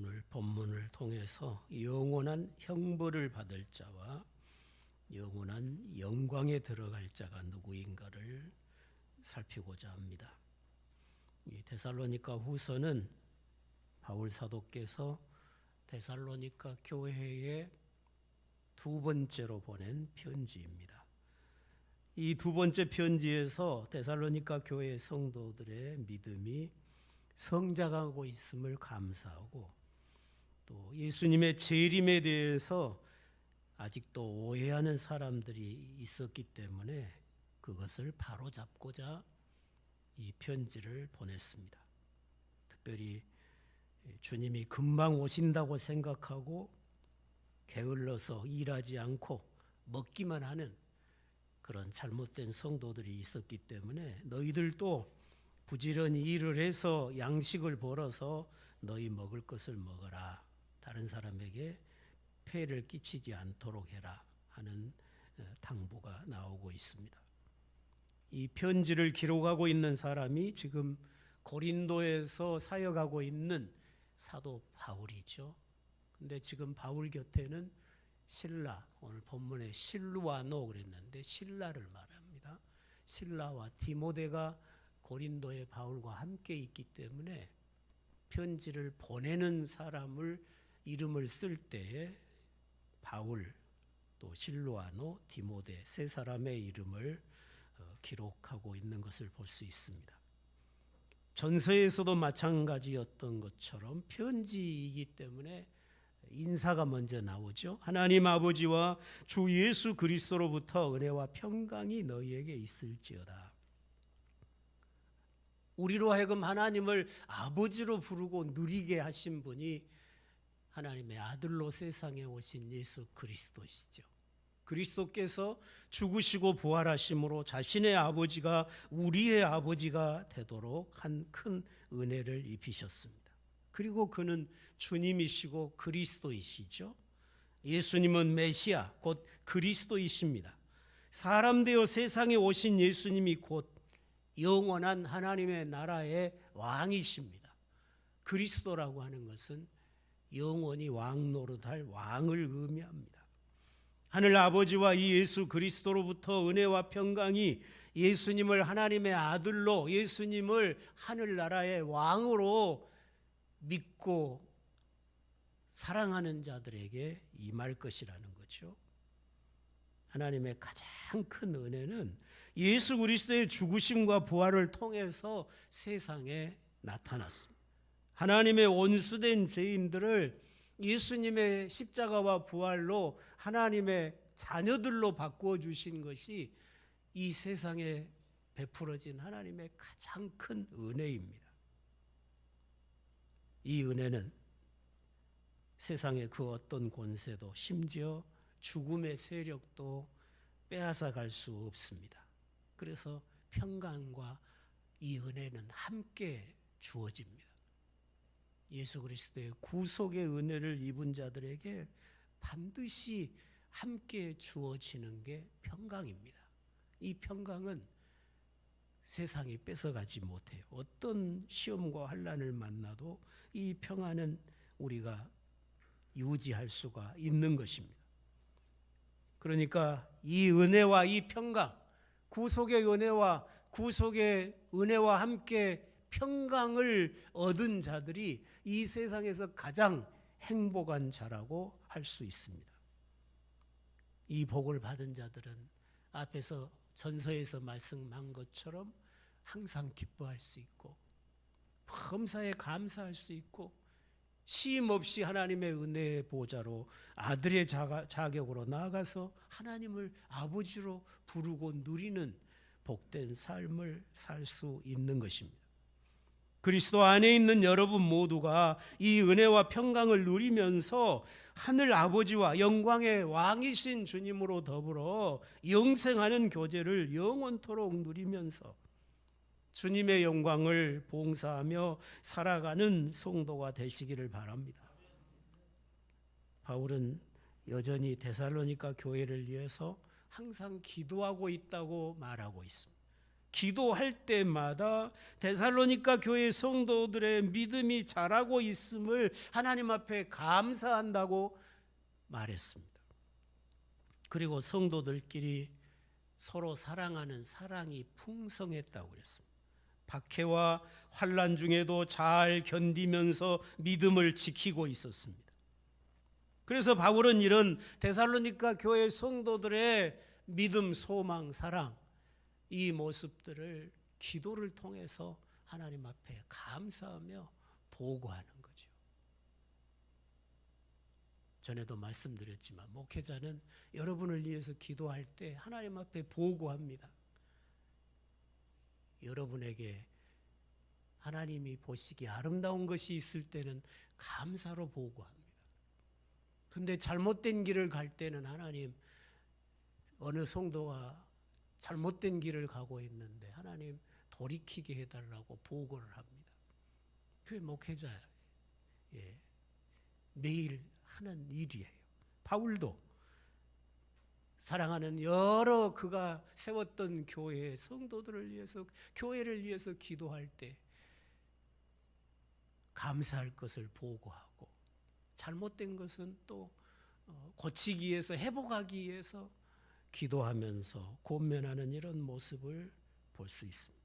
오늘 본문을 통해서 영원한 형벌을 받을 자와 영원한 영광에 들어갈 자가 누구인가를 살피고자 합니다. 이 데살로니가 후서는 바울 사도께서 데살로니가 교회에 두 번째로 보낸 편지입니다. 이 두 번째 편지에서 데살로니가 교회 성도들의 믿음이 성장하고 있음을 감사하고 또 예수님의 재림에 대해서 아직도 오해하는 사람들이 있었기 때문에 그것을 바로잡고자 이 편지를 보냈습니다. 특별히 주님이 금방 오신다고 생각하고 게을러서 일하지 않고 먹기만 하는 그런 잘못된 성도들이 있었기 때문에 너희들도 부지런히 일을 해서 양식을 벌어서 너희 먹을 것을 먹어라. 다른 사람에게 폐를 끼치지 않도록 해라 하는 당부가 나오고 있습니다. 이 편지를 기록하고 있는 사람이 지금 고린도에서 사역하고 있는 사도 바울이죠. 근데 지금 바울 곁에는 실라, 오늘 본문에 실루아노 그랬는데 실라를 말합니다. 실라와 디모데가 고린도의 바울과 함께 있기 때문에 편지를 보내는 사람을 이름을 쓸 때에 바울, 또 실루아노, 디모데 세 사람의 이름을 기록하고 있는 것을 볼 수 있습니다. 전서에서도 마찬가지였던 것처럼 편지이기 때문에 인사가 먼저 나오죠. 하나님 아버지와 주 예수 그리스도로부터 은혜와 평강이 너희에게 있을지어다. 우리로 하여금 하나님을 아버지로 부르고 누리게 하신 분이 하나님의 아들로 세상에 오신 예수 그리스도시죠. 그리스도께서 죽으시고 부활하심으로 자신의 아버지가 우리의 아버지가 되도록 한 큰 은혜를 입히셨습니다. 그리고 그는 주님이시고 그리스도이시죠. 예수님은 메시아 곧 그리스도이십니다. 사람 되어 세상에 오신 예수님이 곧 영원한 하나님의 나라의 왕이십니다. 그리스도라고 하는 것은 영원히 왕 노릇할 왕을 의미합니다. 하늘 아버지와 이 예수 그리스도로부터 은혜와 평강이 예수님을 하나님의 아들로, 예수님을 하늘나라의 왕으로 믿고 사랑하는 자들에게 임할 것이라는 거죠. 하나님의 가장 큰 은혜는 예수 그리스도의 죽으심과 부활을 통해서 세상에 나타났습니다. 하나님의 원수된 죄인들을 예수님의 십자가와 부활로 하나님의 자녀들로 바꾸어 주신 것이 이 세상에 베풀어진 하나님의 가장 큰 은혜입니다. 이 은혜는 세상의 그 어떤 권세도 심지어 죽음의 세력도 빼앗아 갈 수 없습니다. 그래서 평강과 이 은혜는 함께 주어집니다. 예수 그리스도의 구속의 은혜를 입은 자들에게 반드시 함께 주어지는 게 평강입니다. 이 평강은 세상이 뺏어가지 못해요. 어떤 시험과 환난을 만나도 이 평안은 우리가 유지할 수가 있는 것입니다. 그러니까 이 은혜와 이 평강, 구속의 은혜와 함께 평강을 얻은 자들이 이 세상에서 가장 행복한 자라고 할 수 있습니다. 이 복을 받은 자들은 앞에서 전서에서 말씀한 것처럼 항상 기뻐할 수 있고 범사에 감사할 수 있고 쉼 없이 하나님의 은혜의 보좌로 아들의 자격으로 나아가서 하나님을 아버지로 부르고 누리는 복된 삶을 살 수 있는 것입니다. 그리스도 안에 있는 여러분 모두가 이 은혜와 평강을 누리면서 하늘 아버지와 영광의 왕이신 주님으로 더불어 영생하는 교제를 영원토록 누리면서 주님의 영광을 봉사하며 살아가는 성도가 되시기를 바랍니다. 바울은 여전히 데살로니가 교회를 위해서 항상 기도하고 있다고 말하고 있습니다. 기도할 때마다 데살로니가 교회 성도들의 믿음이 자라고 있음을 하나님 앞에 감사한다고 말했습니다. 그리고 성도들끼리 서로 사랑하는 사랑이 풍성했다고 그랬습니다. 박해와 환난 중에도 잘 견디면서 믿음을 지키고 있었습니다. 그래서 바울은 이런 데살로니가 교회 성도들의 믿음, 소망, 사랑, 이 모습들을 기도를 통해서 하나님 앞에 감사하며 보고하는 거죠. 전에도 말씀드렸지만 목회자는 여러분을 위해서 기도할 때 하나님 앞에 보고합니다. 여러분에게 하나님이 보시기에 아름다운 것이 있을 때는 감사로 보고합니다. 근데 잘못된 길을 갈 때는 하나님, 어느 성도가 잘못된 길을 가고 있는데 하나님 돌이키게 해달라고 보고를 합니다. 그게 목회자 매일 하는 일이에요. 바울도 사랑하는 여러 그가 세웠던 교회의 성도들을 위해서, 교회를 위해서 기도할 때 감사할 것을 보고하고, 잘못된 것은 또 고치기 위해서, 회복하기 위해서 기도하면서 권면하는 이런 모습을 볼 수 있습니다.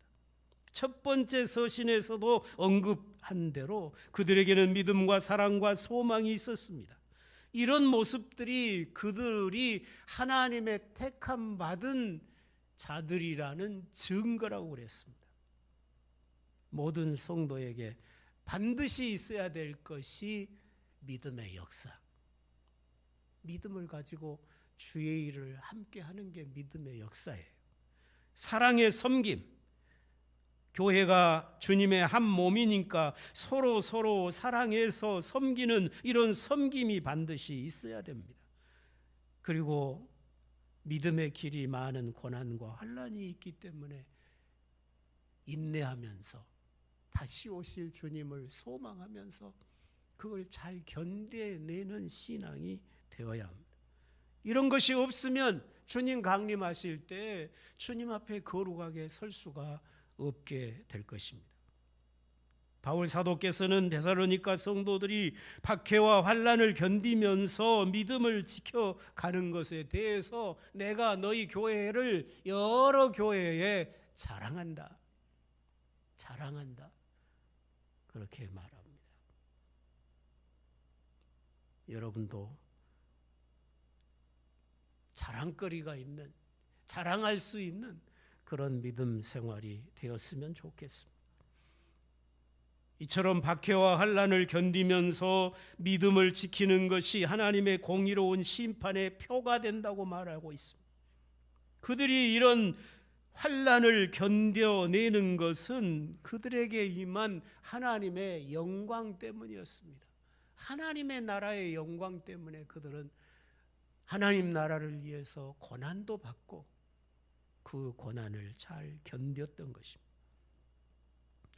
첫 번째 서신에서도 언급한 대로 그들에게는 믿음과 사랑과 소망이 있었습니다. 이런 모습들이 그들이 하나님의 택함 받은 자들이라는 증거라고 그랬습니다. 모든 성도에게 반드시 있어야 될 것이 믿음의 역사. 믿음을 가지고 주의 일을 함께 하는 게 믿음의 역사예요. 사랑의 섬김. 교회가 주님의 한 몸이니까 서로 사랑해서 섬기는 이런 섬김이 반드시 있어야 됩니다. 그리고 믿음의 길이 많은 고난과 환난이 있기 때문에 인내하면서 다시 오실 주님을 소망하면서 그걸 잘 견뎌내는 신앙이 되어야 합니다. 이런 것이 없으면 주님 강림하실 때 주님 앞에 거룩하게 설 수가 없게 될 것입니다. 바울 사도께서는 데살로니가 성도들이 박해와 환난을 견디면서 믿음을 지켜가는 것에 대해서 내가 너희 교회를 여러 교회에 자랑한다. 그렇게 말합니다. 여러분도 자랑거리가 있는, 자랑할 수 있는 그런 믿음 생활이 되었으면 좋겠습니다. 이처럼 박해와 환난을 견디면서 믿음을 지키는 것이 하나님의 공의로운 심판의 표가 된다고 말하고 있습니다. 그들이 이런 환난을 견뎌내는 것은 그들에게 임한 하나님의 영광 때문이었습니다. 하나님의 나라의 영광 때문에 그들은 하나님 나라를 위해서 고난도 받고 그 고난을 잘 견뎠던 것입니다.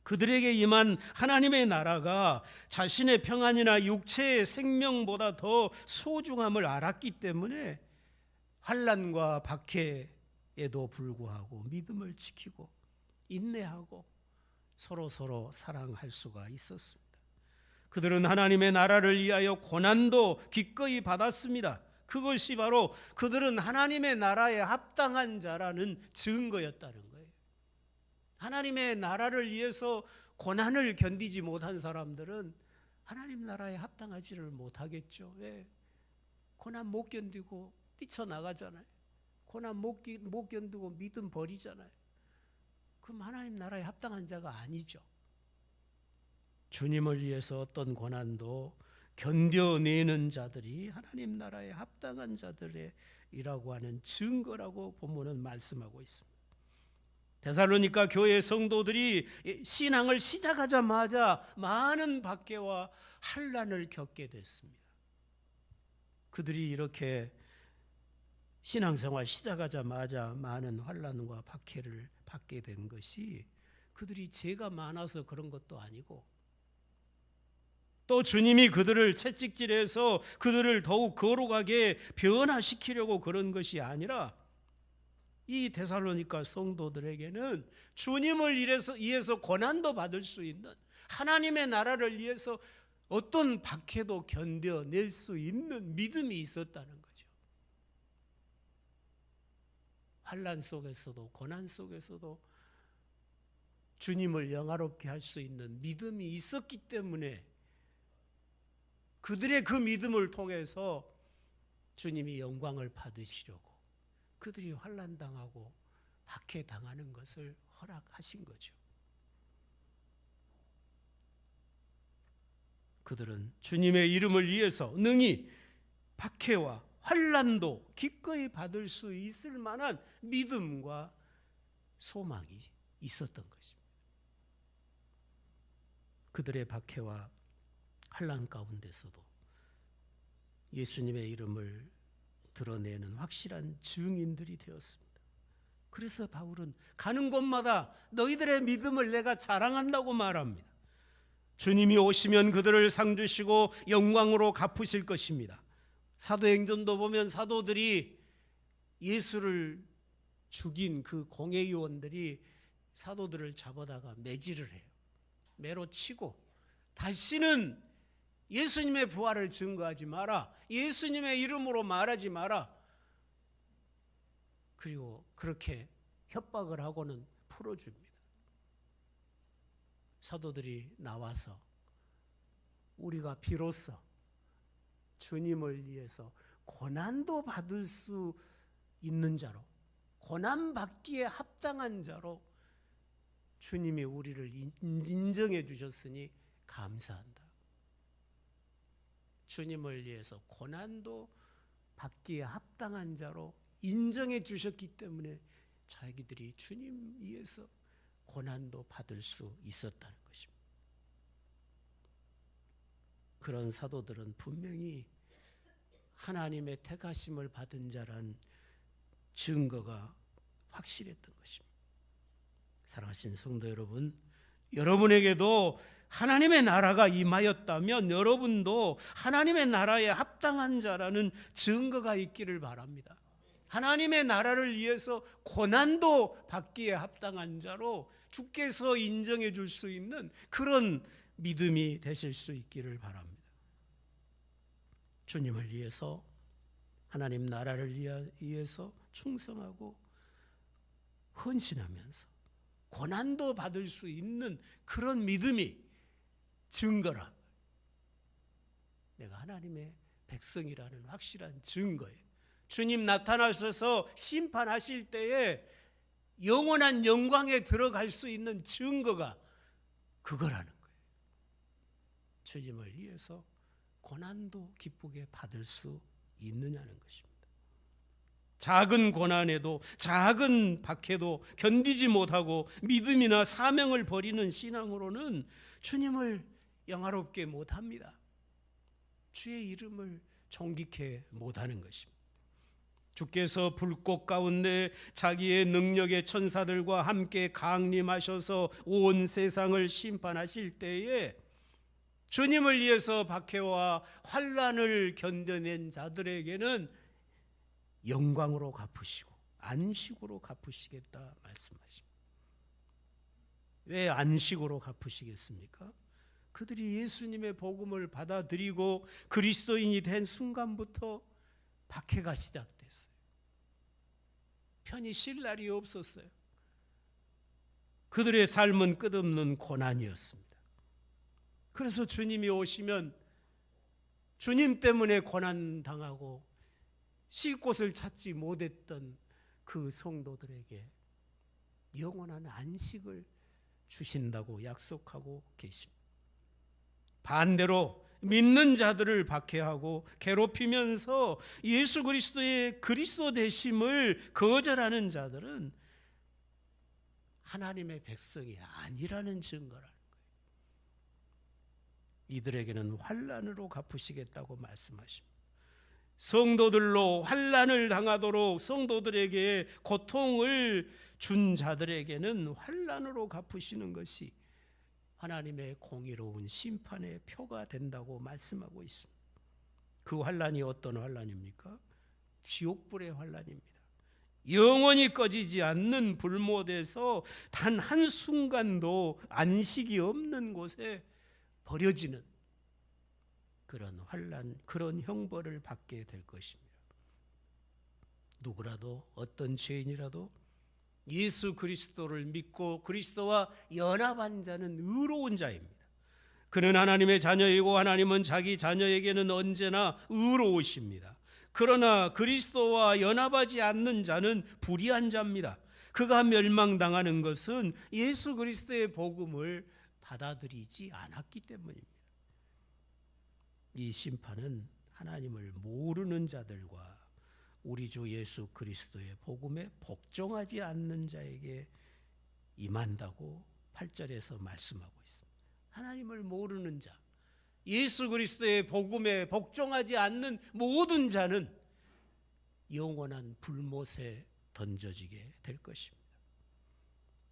그들에게 임한 하나님의 나라가 자신의 평안이나 육체의 생명보다 더 소중함을 알았기 때문에 환난과 박해에도 불구하고 믿음을 지키고 인내하고 서로 사랑할 수가 있었습니다. 그들은 하나님의 나라를 위하여 고난도 기꺼이 받았습니다. 그것이 바로 그들은 하나님의 나라에 합당한 자라는 증거였다는 거예요. 하나님의 나라를 위해서 고난을 견디지 못한 사람들은 하나님 나라에 합당하지를 못하겠죠. 왜? 고난 못 견디고 뛰쳐나가잖아요. 고난 못 견디고 믿음 버리잖아요. 그럼 하나님 나라에 합당한 자가 아니죠. 주님을 위해서 어떤 고난도 견뎌내는 자들이 하나님 나라에 합당한 자들이라고 하는 증거라고 본문은 말씀하고 있습니다. 데살로니가 교회 성도들이 신앙을 시작하자마자 많은 박해와 환난을 겪게 됐습니다. 그들이 이렇게 신앙생활 시작하자마자 많은 환난과 박해를 받게 된 것이 그들이 죄가 많아서 그런 것도 아니고, 또 주님이 그들을 채찍질해서 그들을 더욱 거룩하게 변화시키려고 그런 것이 아니라 이 데살로니가 성도들에게는 주님을 위해서 고난도 받을 수 있는, 하나님의 나라를 위해서 어떤 박해도 견뎌낼 수 있는 믿음이 있었다는 거죠. 환난 속에서도 고난 속에서도 주님을 영화롭게 할 수 있는 믿음이 있었기 때문에 그들의 그 믿음을 통해서 주님이 영광을 받으시려고 그들이 환난당하고 박해당하는 것을 허락하신 거죠. 그들은 주님의 이름을 위해서 능히 박해와 환난도 기꺼이 받을 수 있을 만한 믿음과 소망이 있었던 것입니다. 그들의 박해와 환난 가운데서도 예수님의 이름을 드러내는 확실한 증인들이 되었습니다. 그래서 바울은 가는 곳마다 너희들의 믿음을 내가 자랑한다고 말합니다. 주님이 오시면 그들을 상 주시고 영광으로 갚으실 것입니다. 사도행전도 보면 사도들이 예수를 죽인 그 공회의원들이 사도들을 잡아다가 매질을 해요. 매로 치고 다시는 예수님의 부활을 증거하지 마라, 예수님의 이름으로 말하지 마라. 그리고 그렇게 협박을 하고는 풀어줍니다. 사도들이 나와서 우리가 비로소 주님을 위해서 고난도 받을 수 있는 자로, 고난 받기에 합당한 자로 주님이 우리를 인정해 주셨으니 감사한다. 주님을 위해서 고난도 받기에 합당한 자로 인정해 주셨기 때문에 자기들이 주님 위해서 고난도 받을 수 있었다는 것입니다. 그런 사도들은 분명히 하나님의 택하심을 받은 자란 증거가 확실했던 것입니다. 사랑하신 성도 여러분, 여러분에게도 하나님의 나라가 임하였다면 여러분도 하나님의 나라에 합당한 자라는 증거가 있기를 바랍니다. 하나님의 나라를 위해서 고난도 받기에 합당한 자로 주께서 인정해 줄 수 있는 그런 믿음이 되실 수 있기를 바랍니다. 주님을 위해서, 하나님 나라를 위해서 충성하고 헌신하면서 고난도 받을 수 있는 그런 믿음이 증거라. 내가 하나님의 백성이라는 확실한 증거예요. 주님 나타나셔서 심판하실 때에 영원한 영광에 들어갈 수 있는 증거가 그거라는 거예요. 주님을 위해서 고난도 기쁘게 받을 수 있느냐는 것입니다. 작은 고난에도, 작은 박해도 견디지 못하고 믿음이나 사명을 버리는 신앙으로는 주님을 영화롭게 못합니다. 주의 이름을 존귀케 못하는 것입니다. 주께서 불꽃 가운데 자기의 능력의 천사들과 함께 강림하셔서 온 세상을 심판하실 때에 주님을 위해서 박해와 환난을 견뎌낸 자들에게는 영광으로 갚으시고 안식으로 갚으시겠다 말씀하십니다. 왜 안식으로 갚으시겠습니까? 그들이 예수님의 복음을 받아들이고 그리스도인이 된 순간부터 박해가 시작됐어요. 편히 쉴 날이 없었어요. 그들의 삶은 끝없는 고난이었습니다. 그래서 주님이 오시면 주님 때문에 고난당하고 쉴 곳을 찾지 못했던 그 성도들에게 영원한 안식을 주신다고 약속하고 계십니다. 반대로 믿는 자들을 박해하고 괴롭히면서 예수 그리스도의 그리스도 되심을 거절하는 자들은 하나님의 백성이 아니라는 증거라는 거예요. 이들에게는 환난으로 갚으시겠다고 말씀하십니다. 성도들로 환난을 당하도록 성도들에게 고통을 준 자들에게는 환난으로 갚으시는 것이 하나님의 공의로운 심판의 표가 된다고 말씀하고 있습니다. 그 환난이 어떤 환난입니까? 지옥불의 환난입니다. 영원히 꺼지지 않는 불못에서 단 한순간도 안식이 없는 곳에 버려지는 그런 환난, 그런 형벌을 받게 될 것입니다. 누구라도, 어떤 죄인이라도 예수 그리스도를 믿고 그리스도와 연합한 자는 의로운 자입니다. 그는 하나님의 자녀이고 하나님은 자기 자녀에게는 언제나 의로우십니다. 그러나 그리스도와 연합하지 않는 자는 불의한 자입니다. 그가 멸망당하는 것은 예수 그리스도의 복음을 받아들이지 않았기 때문입니다. 이 심판은 하나님을 모르는 자들과 우리 주 예수 그리스도의 복음에 복종하지 않는 자에게 임한다고 8절에서 말씀하고 있습니다. 하나님을 모르는 자, 예수 그리스도의 복음에 복종하지 않는 모든 자는 영원한 불못에 던져지게 될 것입니다.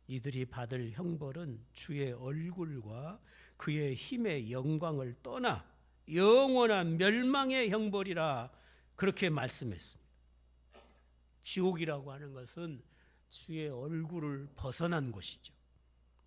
이들이 받을 형벌은 주의 얼굴과 그의 힘의 영광을 떠나 영원한 멸망의 형벌이라 그렇게 말씀했습니다. 지옥이라고 하는 것은 주의 얼굴을 벗어난 곳이죠.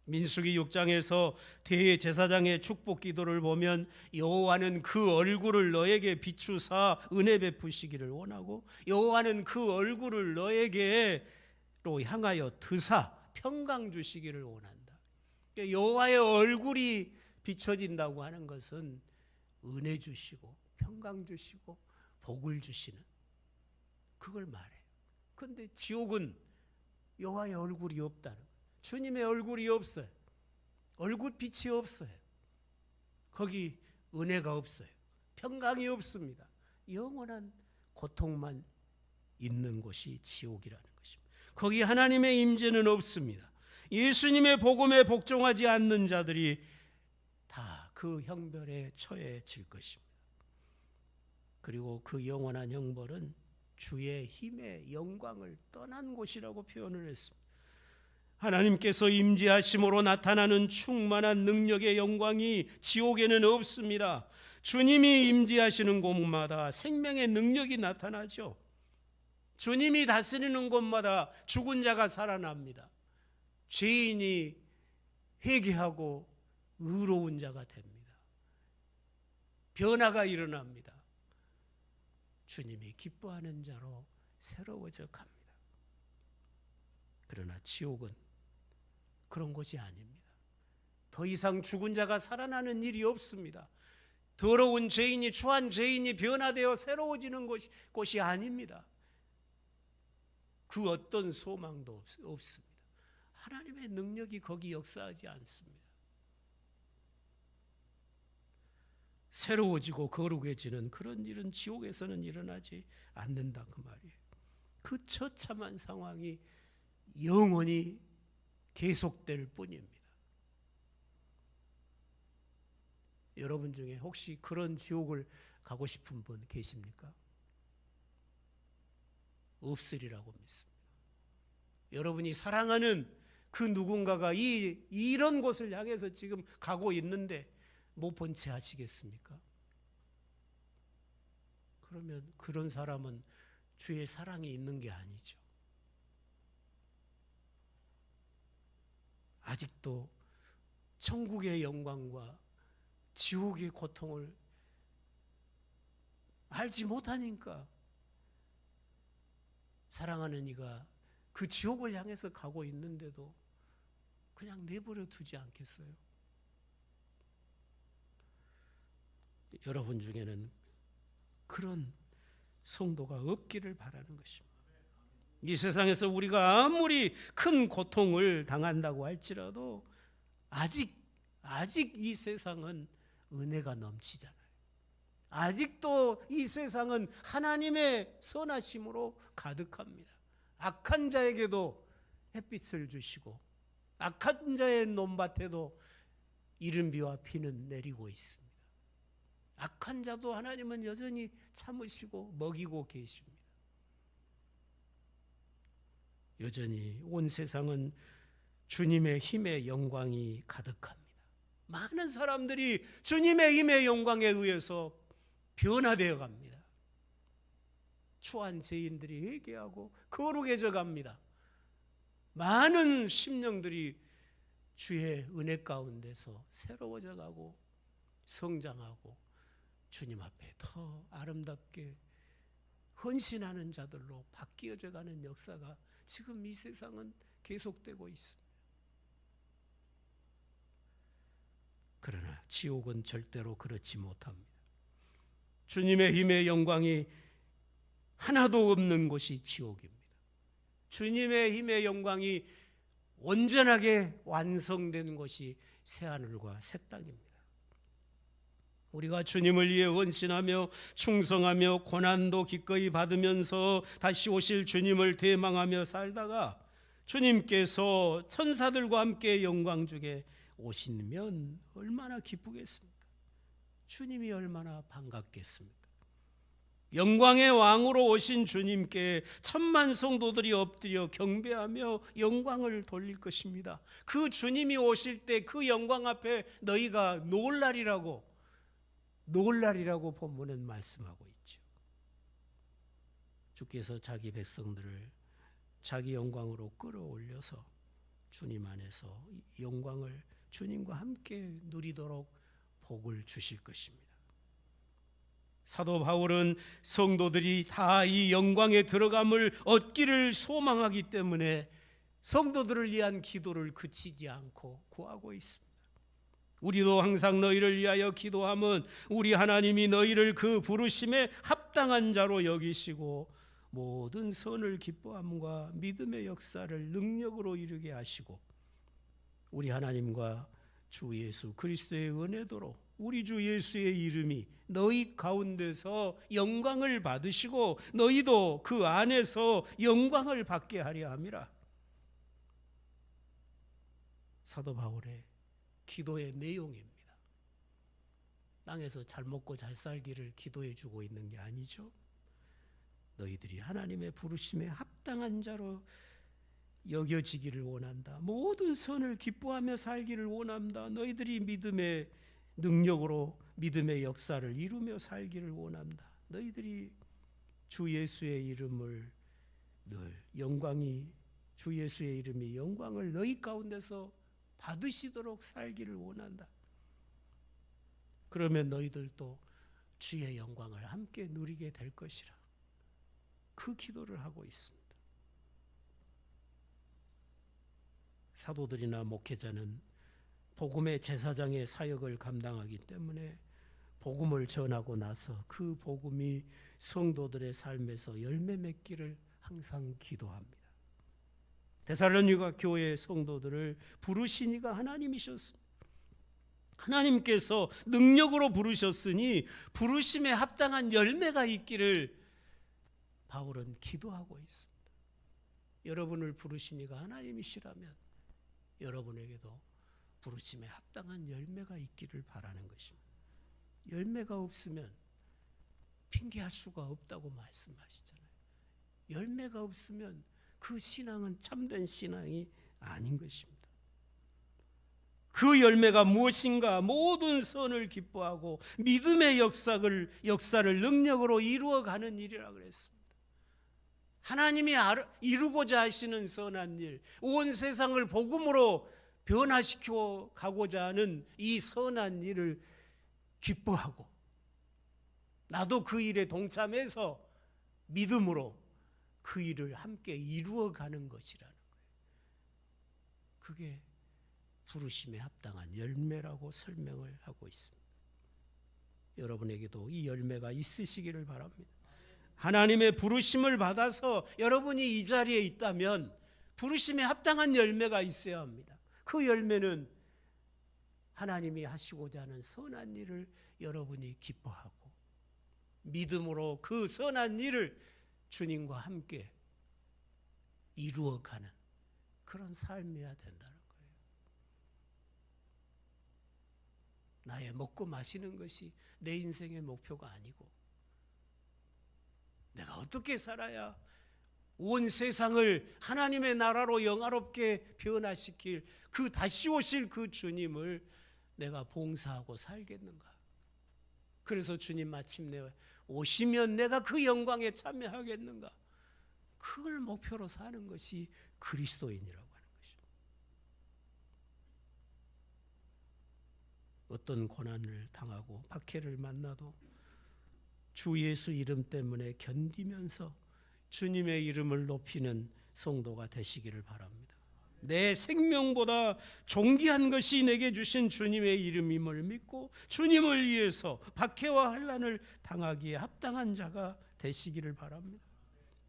민수기 6장에서 대제사장의 축복 기도를 보면 여호와는 그 얼굴을 너에게 비추사 은혜 베푸시기를 원하고 여호와는 그 얼굴을 너에게로 향하여 드사 평강 주시기를 원한다. 여호와의 얼굴이 비춰진다고 하는 것은 은혜 주시고 평강 주시고 복을 주시는 그걸 말해요. 그런데 지옥은 여호와의 얼굴이 없다는 거예요. 주님의 얼굴이 없어요. 얼굴빛이 없어요. 거기 은혜가 없어요. 평강이 없습니다. 영원한 고통만 있는 곳이 지옥이라는 것입니다. 거기 하나님의 임재는 없습니다. 예수님의 복음에 복종하지 않는 자들이 다 그 형벌에 처해질 것입니다. 그리고 그 영원한 형벌은 주의 힘의 영광을 떠난 곳이라고 표현을 했습니다. 하나님께서 임재하심으로 나타나는 충만한 능력의 영광이 지옥에는 없습니다. 주님이 임재하시는 곳마다 생명의 능력이 나타나죠. 주님이 다스리는 곳마다 죽은 자가 살아납니다. 죄인이 회개하고 의로운 자가 됩니다. 변화가 일어납니다. 주님이 기뻐하는 자로 새로워져 갑니다. 그러나 지옥은 그런 곳이 아닙니다. 더 이상 죽은 자가 살아나는 일이 없습니다. 더러운 죄인이, 추한 죄인이 변화되어 새로워지는 곳이 아닙니다. 그 어떤 소망도 없습니다. 하나님의 능력이 거기 역사하지 않습니다. 새로워지고 거룩해지는 그런 일은 지옥에서는 일어나지 않는다 그 말이에요. 그 처참한 상황이 영원히 계속될 뿐입니다. 여러분 중에 혹시 그런 지옥을 가고 싶은 분 계십니까? 없으리라고 믿습니다. 여러분이 사랑하는 그 누군가가 이런 곳을 향해서 지금 가고 있는데 못 본 채 하시겠습니까? 그러면 그런 사람은 주의 사랑이 있는 게 아니죠. 아직도 천국의 영광과 지옥의 고통을 알지 못하니까 사랑하는 이가 그 지옥을 향해서 가고 있는데도 그냥 내버려 두지 않겠어요? 여러분 중에는 그런 성도가 없기를 바라는 것입니다. 이 세상에서 우리가 아무리 큰 고통을 당한다고 할지라도 아직 이 세상은 은혜가 넘치잖아요. 아직도 이 세상은 하나님의 선하심으로 가득합니다. 악한 자에게도 햇빛을 주시고 악한 자의 논밭에도 이른 비와 비는 내리고 있습니다. 악한 자도 하나님은 여전히 참으시고 먹이고 계십니다. 여전히 온 세상은 주님의 힘의 영광이 가득합니다. 많은 사람들이 주님의 힘의 영광에 의해서 변화되어 갑니다. 추한 죄인들이 회개하고 거룩해져 갑니다. 많은 심령들이 주의 은혜 가운데서 새로워져 가고 성장하고 주님 앞에 더 아름답게 헌신하는 자들로 바뀌어져 가는 역사가 지금 이 세상은 계속되고 있습니다. 그러나 지옥은 절대로 그렇지 못합니다. 주님의 힘의 영광이 하나도 없는 곳이 지옥입니다. 주님의 힘의 영광이 온전하게 완성된 곳이 새하늘과 새 땅입니다. 우리가 주님을 위해 헌신하며 충성하며 고난도 기꺼이 받으면서 다시 오실 주님을 대망하며 살다가 주님께서 천사들과 함께 영광 중에 오시면 얼마나 기쁘겠습니까? 주님이 얼마나 반갑겠습니까? 영광의 왕으로 오신 주님께 천만 성도들이 엎드려 경배하며 영광을 돌릴 것입니다. 그 주님이 오실 때 그 영광 앞에 너희가 놀라리라고 본문은 말씀하고 있죠. 주께서 자기 백성들을 자기 영광으로 끌어올려서 주님 안에서 영광을 주님과 함께 누리도록 복을 주실 것입니다. 사도 바울은 성도들이 다 이 영광에 들어감을 얻기를 소망하기 때문에 성도들을 위한 기도를 그치지 않고 구하고 있습니다. 우리도 항상 너희를 위하여 기도함은 우리 하나님이 너희를 그 부르심에 합당한 자로 여기시고 모든 선을 기뻐함과 믿음의 역사를 능력으로 이루게 하시고 우리 하나님과 주 예수 그리스도의 은혜도로 우리 주 예수의 이름이 너희 가운데서 영광을 받으시고 너희도 그 안에서 영광을 받게 하려 함이라. 사도 바울의 기도의 내용입니다. 땅에서 잘 먹고 잘 살기를 기도해 주고 있는 게 아니죠. 너희들이 하나님의 부르심에 합당한 자로 여겨지기를 원한다. 모든 선을 기뻐하며 살기를 원한다. 너희들이 믿음의 능력으로 믿음의 역사를 이루며 살기를 원한다. 너희들이 주 예수의 이름을 늘 영광이 주 예수의 이름이 영광을 너희 가운데서 받으시도록 살기를 원한다. 그러면 너희들도 주의 영광을 함께 누리게 될 것이라. 그 기도를 하고 있습니다. 사도들이나 목회자는 복음의 제사장의 사역을 감당하기 때문에 복음을 전하고 나서 그 복음이 성도들의 삶에서 열매 맺기를 항상 기도합니다. 데살로니가 교회 성도들을 부르신 이가 하나님이셨습니다. 하나님께서 능력으로 부르셨으니 부르심에 합당한 열매가 있기를 바울은 기도하고 있습니다. 여러분을 부르신 이가 하나님이시라면 여러분에게도 부르심에 합당한 열매가 있기를 바라는 것입니다. 열매가 없으면 핑계할 수가 없다고 말씀하시잖아요. 열매가 없으면 그 신앙은 참된 신앙이 아닌 것입니다. 그 열매가 무엇인가? 모든 선을 기뻐하고 믿음의 역사를 능력으로 이루어가는 일이라 그랬습니다. 하나님이 이루고자 하시는 선한 일, 온 세상을 복음으로 변화시켜 가고자 하는 이 선한 일을 기뻐하고 나도 그 일에 동참해서 믿음으로 그 일을 함께 이루어가는 것이라는 거예요. 그게 부르심에 합당한 열매라고 설명을 하고 있습니다. 여러분에게도 이 열매가 있으시기를 바랍니다. 하나님의 부르심을 받아서 여러분이 이 자리에 있다면 부르심에 합당한 열매가 있어야 합니다. 그 열매는 하나님이 하시고자 하는 선한 일을 여러분이 기뻐하고 믿음으로 그 선한 일을 주님과 함께 이루어가는 그런 삶이어야 된다는 거예요. 나의 먹고 마시는 것이 내 인생의 목표가 아니고 내가 어떻게 살아야 온 세상을 하나님의 나라로 영화롭게 변화시킬 그 다시 오실 그 주님을 내가 봉사하고 살겠는가? 그래서 주님 마침내 오시면 내가 그 영광에 참여하겠는가? 그걸 목표로 사는 것이 그리스도인이라고 하는 것입니다. 어떤 고난을 당하고 박해를 만나도 주 예수 이름 때문에 견디면서 주님의 이름을 높이는 성도가 되시기를 바랍니다. 내 생명보다 존귀한 것이 내게 주신 주님의 이름임을 믿고 주님을 위해서 박해와 환난을 당하기에 합당한 자가 되시기를 바랍니다.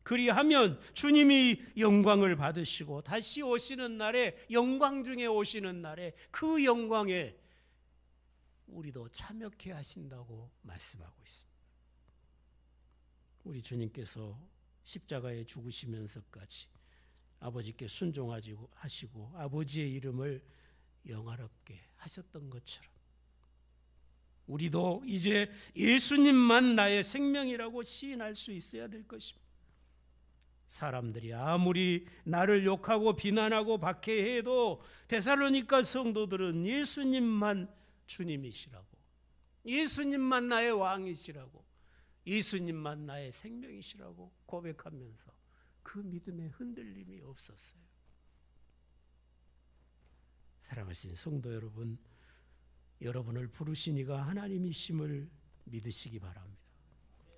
그리하면 주님이 영광을 받으시고 다시 오시는 날에, 영광 중에 오시는 날에 그 영광에 우리도 참여케 하신다고 말씀하고 있습니다. 우리 주님께서 십자가에 죽으시면서까지 아버지께 순종하시고 아버지의 이름을 영화롭게 하셨던 것처럼 우리도 이제 예수님만 나의 생명이라고 시인할 수 있어야 될 것입니다. 사람들이 아무리 나를 욕하고 비난하고 박해해도 데살로니가 성도들은 예수님만 주님이시라고, 예수님만 나의 왕이시라고, 예수님만 나의 생명이시라고 고백하면서 그 믿음에 흔들림이 없었어요. 사랑하신 성도 여러분, 여러분을 부르신 이가 하나님이심을 믿으시기 바랍니다.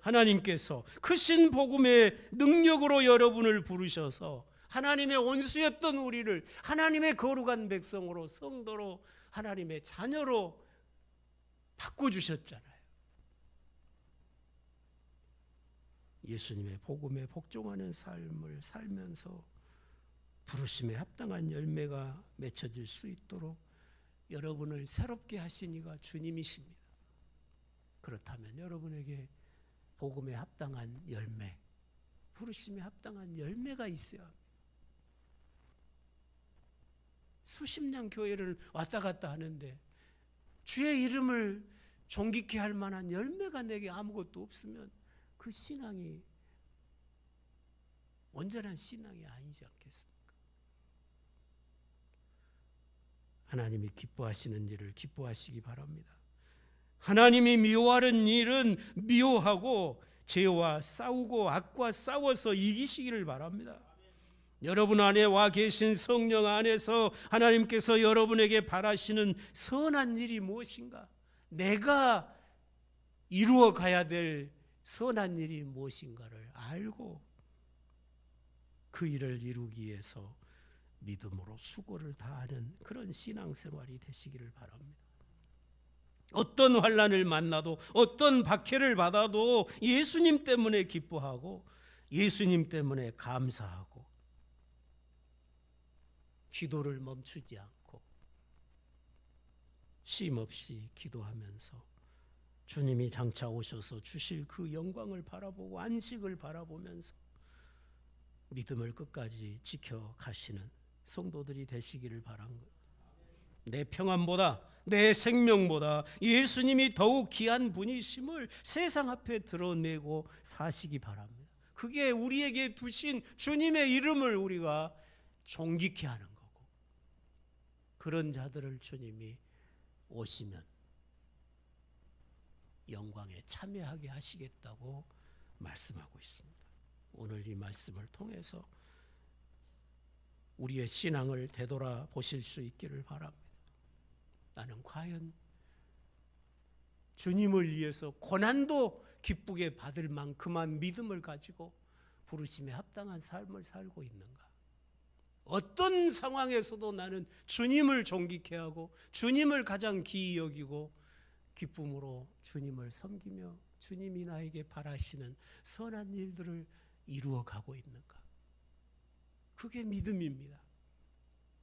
하나님께서 크신 복음의 능력으로 여러분을 부르셔서 하나님의 원수였던 우리를 하나님의 거룩한 백성으로, 성도로, 하나님의 자녀로 바꿔주셨잖아요. 예수님의 복음에 복종하는 삶을 살면서 부르심에 합당한 열매가 맺혀질 수 있도록 여러분을 새롭게 하신 이가 주님이십니다. 그렇다면 여러분에게 복음에 합당한 열매, 부르심에 합당한 열매가 있어야 합니다. 수십 년 교회를 왔다 갔다 하는데 주의 이름을 존귀케 할 만한 열매가 내게 아무것도 없으면 그 신앙이 온전한 신앙이 아니지 않겠습니까? 하나님이 기뻐하시는 일을 기뻐하시기 바랍니다. 하나님이 미워하는 일은 미워하고 죄와 싸우고 악과 싸워서 이기시기를 바랍니다. 여러분 안에 와 계신 성령 안에서 하나님께서 여러분에게 바라시는 선한 일이 무엇인가? 내가 이루어 가야 될 선한 일이 무엇인가를 알고 그 일을 이루기 위해서 믿음으로 수고를 다하는 그런 신앙생활이 되시기를 바랍니다. 어떤 환난을 만나도 어떤 박해를 받아도 예수님 때문에 기뻐하고 예수님 때문에 감사하고 기도를 멈추지 않고 쉼없이 기도하면서 주님이 장차 오셔서 주실 그 영광을 바라보고 안식을 바라보면서 믿음을 끝까지 지켜가시는 성도들이 되시기를 바랍니다. 내 평안보다 내 생명보다 예수님이 더욱 귀한 분이심을 세상 앞에 드러내고 사시기 바랍니다. 그게 우리에게 두신 주님의 이름을 우리가 존귀케 하는 거고, 그런 자들을 주님이 오시면 영광에 참여하게 하시겠다고 말씀하고 있습니다. 오늘 이 말씀을 통해서 우리의 신앙을 되돌아보실 수 있기를 바랍니다. 나는 과연 주님을 위해서 고난도 기쁘게 받을 만큼만 믿음을 가지고 부르심에 합당한 삶을 살고 있는가? 어떤 상황에서도 나는 주님을 존귀케 하고 주님을 가장 기이 여기고 기쁨으로 주님을 섬기며 주님이 나에게 바라시는 선한 일들을 이루어 가고 있는가? 그게 믿음입니다.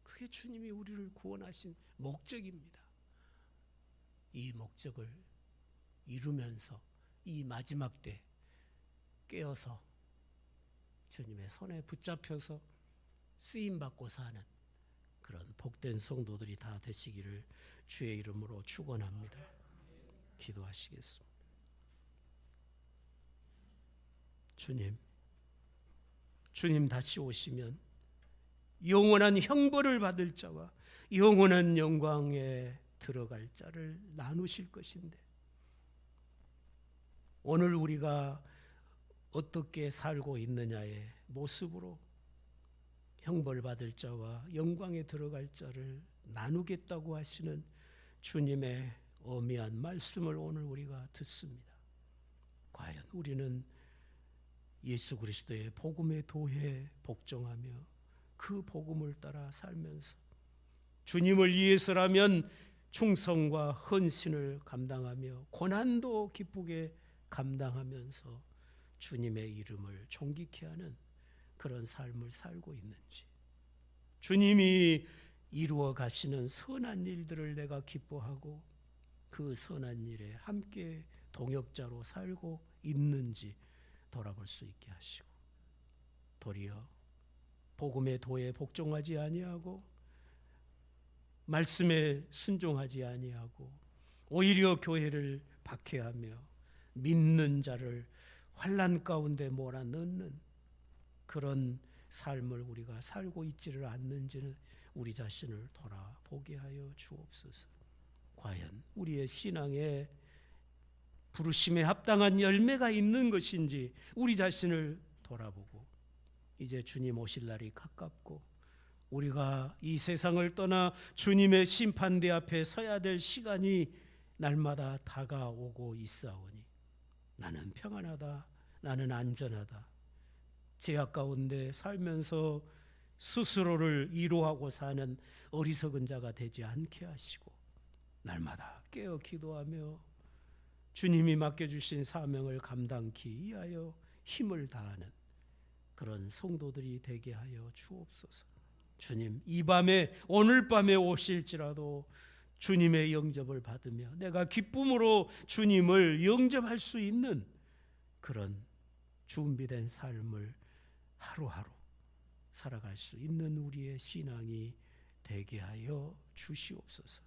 그게 주님이 우리를 구원하신 목적입니다. 이 목적을 이루면서 이 마지막 때 깨어서 주님의 손에 붙잡혀서 쓰임받고 사는 그런 복된 성도들이 다 되시기를 주의 이름으로 축원합니다. 기도하시겠습니다. 주님 다시 오시면 영원한 형벌을 받을 자와 영원한 영광에 들어갈 자를 나누실 것인데 오늘 우리가 어떻게 살고 있느냐의 모습으로 형벌받을 자와 영광에 들어갈 자를 나누겠다고 하시는 주님의 어미한 말씀을 오늘 우리가 듣습니다. 과연 우리는 예수 그리스도의 복음의 도에 복종하며 그 복음을 따라 살면서 주님을 위해서라면 충성과 헌신을 감당하며 고난도 기쁘게 감당하면서 주님의 이름을 존귀케 하는 그런 삶을 살고 있는지, 주님이 이루어 가시는 선한 일들을 내가 기뻐하고 그 선한 일에 함께 동역자로 살고 있는지 돌아볼 수 있게 하시고, 도리어 복음의 도에 복종하지 아니하고 말씀에 순종하지 아니하고 오히려 교회를 박해하며 믿는 자를 환난 가운데 몰아넣는 그런 삶을 우리가 살고 있지를 않는지는 우리 자신을 돌아보게 하여 주옵소서. 과연 우리의 신앙에 부르심에 합당한 열매가 있는 것인지 우리 자신을 돌아보고, 이제 주님 오실 날이 가깝고 우리가 이 세상을 떠나 주님의 심판대 앞에 서야 될 시간이 날마다 다가오고 있사오니 나는 평안하다, 나는 안전하다, 죄악 가운데 살면서 스스로를 위로하고 사는 어리석은 자가 되지 않게 하시고 날마다 깨어 기도하며 주님이 맡겨주신 사명을 감당케 위하여 힘을 다하는 그런 성도들이 되게 하여 주옵소서. 주님, 이 밤에 오늘 밤에 오실지라도 주님의 영접을 받으며 내가 기쁨으로 주님을 영접할 수 있는 그런 준비된 삶을 하루하루 살아갈 수 있는 우리의 신앙이 되게 하여 주시옵소서.